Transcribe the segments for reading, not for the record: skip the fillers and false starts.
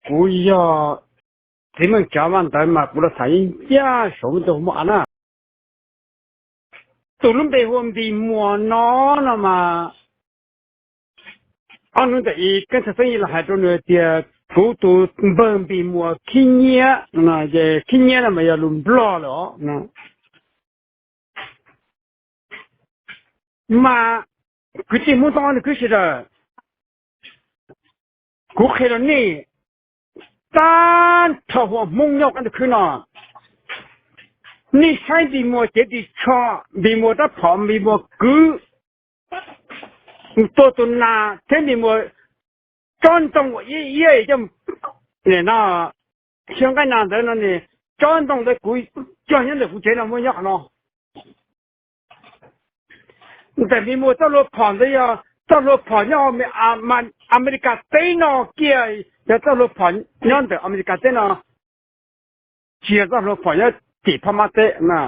กูอยากที่มันจะวันแต่มากูเราใส่ยาสมตัวมันนะตัวนั้นเป็นคนดีมัวนอนมาอันนั้นแต่อีกกันจะเป็นอะไรตัวเนี่ยเดียกูตัวเบิ่มปีมัวขี้เงี้ยนะจะขี้เงี้ยน่ะไม่ยอมลุ่มปลอหรอนะมากูที่มุ่งตอนนี้คือสิเด้อกูเคยแล้วนี่ตานถ้าหัวมุ่งยกกันคือน่ะนี่ใช่บีมัวเจดีชอบีมัวถ้าผอมบีมัวกือตัวตุนนาเช่นบีมัวจอนตรงเย่จะเนี่ยนะ香港男的那呢จอนตรง的กูจอนยัง的กูเจ那么样เนาะแต่บีมัวถ้ารถผ่อนได้ยาถ้ารถผ่อนยังอเมริกาเต้นอเกี่ยจะถ้ารถผ่อนยังแต่อเมริกาเต้นอเชียร์ถ้ารถผ่อนยังติดพม่าเต้นะ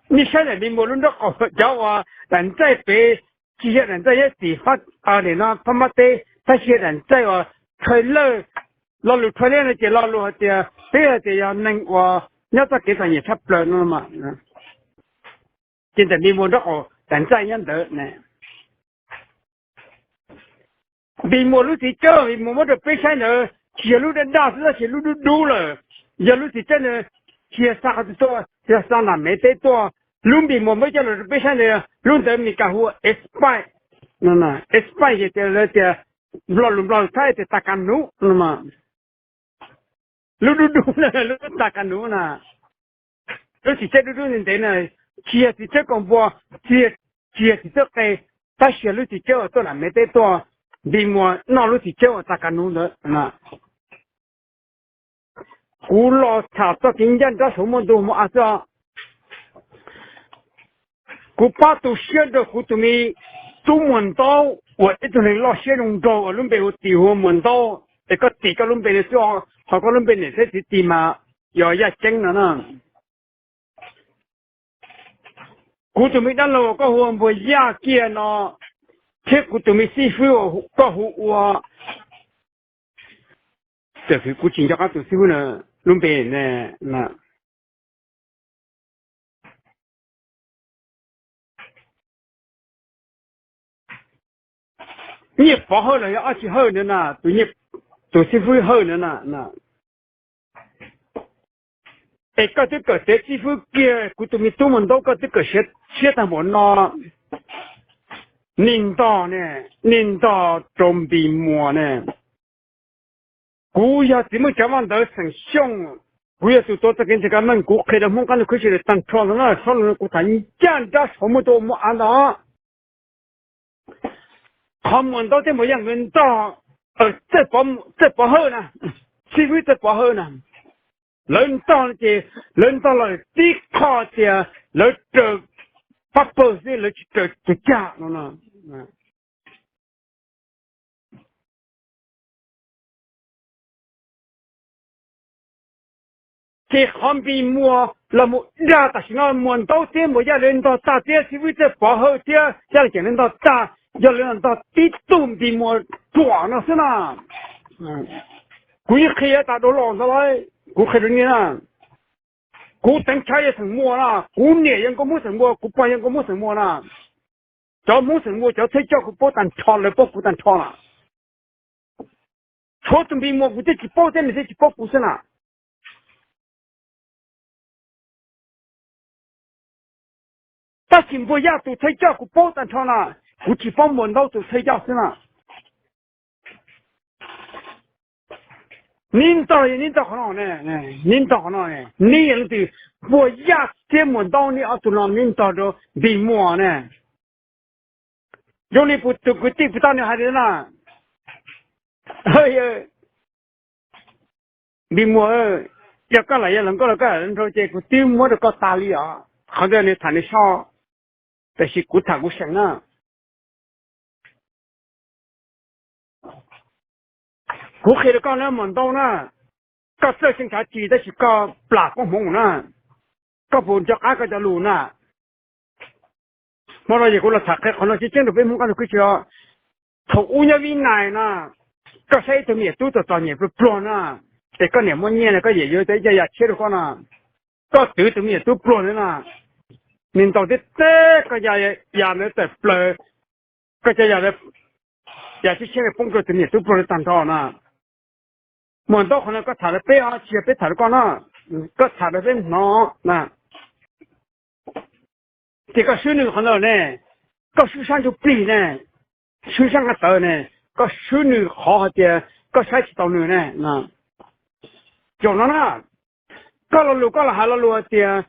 你现在你无论都搞叫我人在北，这些人在一地方你那他妈的，那些人在我推了，老路推了就老路的，这个就要能我，要在给他也差不多了嘛。现在你无都搞人在样的呢，你无路是叫你无都北山的，铁路的大是铁路都多了，铁路是真的。铁啥子多，铁啥那没得多，路比我们家的北上的路的米干活 S 拜，那 S 拜也得了的，不太的大干路，那么路呢，路大干路呢，都是这路人的呢，铁是这广播，铁是这个，但是路是这多了没得多，比我那路是这大干路的那。古老查到今天这什么都没啊说，古巴都写的古都没中文到，我一直老写用到，我准备我地方文到，这个地个准备的说，好个准备的这些地嘛，要一整了呢。古都没得了，个我不压见了，这古都没师傅个我，这是古今朝个师傅呢。准备呢，那你不好了要二十号的呢，对你都是会好的呢，那哎，这个这师傅给古都没中文到个这个写他们呢，领导准备么呢？古要怎么讲完到成凶？古要是做这个这个门，古开的门干的可是当超人了，超人古他你讲的什么都没按到，他们到底么样人到这不好呢？是不是这不好呢？人到了地靠的，人这八百岁人这家了呢，这汉比莫那么呀，但是我们到这么要人到大这是为这不好这，要人到大，要人到地东比莫壮了是呐，古一开也打到老子来，古开着你呢，古等茶也成么啦，古年人个没成么，古半人个没成么啦，叫没成么叫才叫个不但炒了，不但炒了，炒准备么，我这去包在那这去包不是啦。他新不亚都才叫个包单厂了，估计帮门道都才叫是了。领导好了呢，领导好了呢，你也得我亚这门道你要做了领导的比么呢？有你不这个对不到你还得呢？哎呀，比么要干了也能够了干，人说这个对么的搞打理啊，好在你谈的少。但是古塔古想啊，古开的刚来门道呢，搞这些才记得是搞不拉光红呢，搞不叫阿个的路呢，莫了一个了拆开，可能是真的被门干的亏笑，头乌鸟为奶呢，个谁都没都找你不不呢？这个年末年了，个也有在家吃的话呢，个都没都不了呢。领导的这个也没得不，个家也是现在工作都没都不能当到呢。门到可能个查的背啊，去被查的光呢，个查的被孬那。这个手女可能呢，个手上就背呢，手上个刀呢，个手女好好的，个山起刀女呢，那，叫了呢，搞了路搞了还了路的，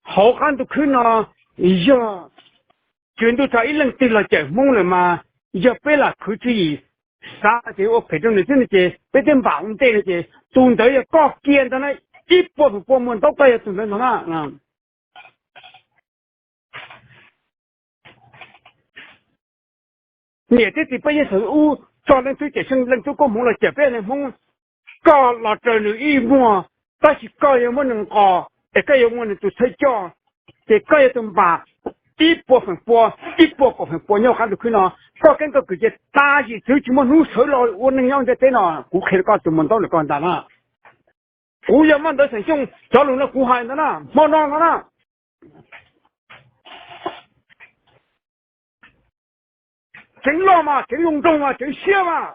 好汉都看了，哎呀，全都在一人对了就懵了嘛，要背了口气，啥的我陪着你真的是，被点忙的了的，懂得要搞简单的，一波不波门都不要懂得什么啊。你这几百一十五，找人最节省，人做个梦了，这边人梦，搞了这里一摸，但是搞也没能搞，这个也没能做睡觉，这个也怎么办？一部分播，一部分播，你看到看到，搞跟个这些大些就这么弄手了，我能让在在哪？我开了搞怎么到了干啥了？我要忙到成凶，找人了，我还的呢，没弄了呢。真老嘛，真隆重嘛，真血嘛。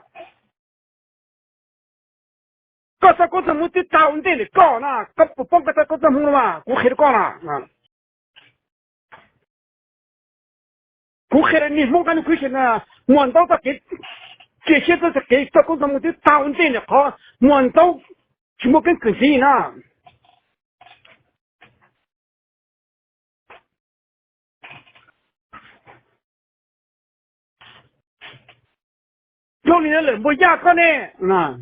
搞啥搞什么就打问题的搞呢？搞不帮个啥搞什么了嘛？我开始搞了啊！我开了你莫干的亏钱呢？满到他给现在是给啥搞什么就打问题的好，满到什么跟可惜呢？要你的人不压个呢？啊！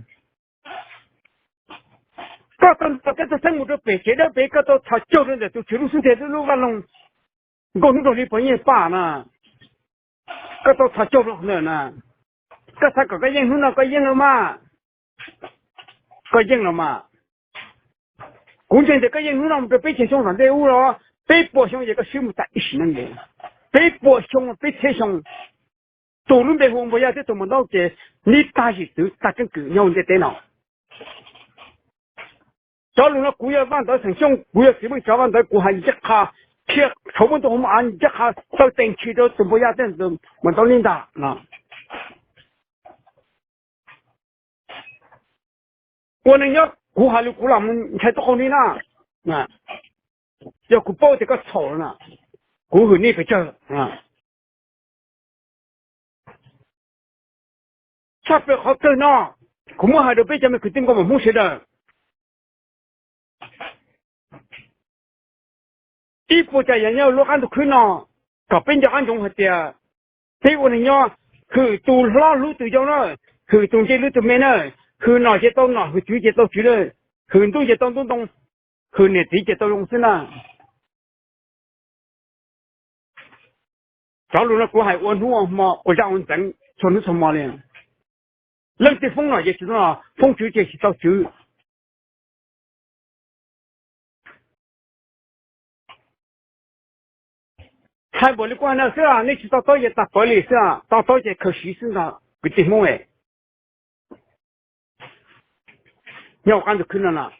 搞这生活都白接了，白个都他教人的都全部是在这路上弄，我那种的朋友爸呢，个都他教人呢。个他个应了个应了嘛，个应了嘛。古前这个应了，我们被钱兄上队伍了，被波兄一个数目在10人的，被波兄被车兄，多伦被红不要这怎么闹的？你打起都打跟狗nhau在电脑，找人了古要万到成兄，古要基本找万到古还一下，贴头们都我们按一下到电器都怎么样？这都我到领导啊。我能要顾下了顾了们才多呢啊，要顾包这个草呢，顾和那个叫啊，差别好多呢，我们还得被咱们肯定我们不学的，一步在人家路上都看呢，搞变家安中和的，所以我能要去多拉路对象了，去中间路对面了，去哪些到哪，去主节到主了，很多节到东，去你直接到龙山了。找路了过海，我弄什么？我让我整，从那什么呢？冷的风了也是啊，风球就是到九。海波的关了是啊，你知道到也打玻璃是啊，到也可惜是啊，不怎么哎，要看就看了啦。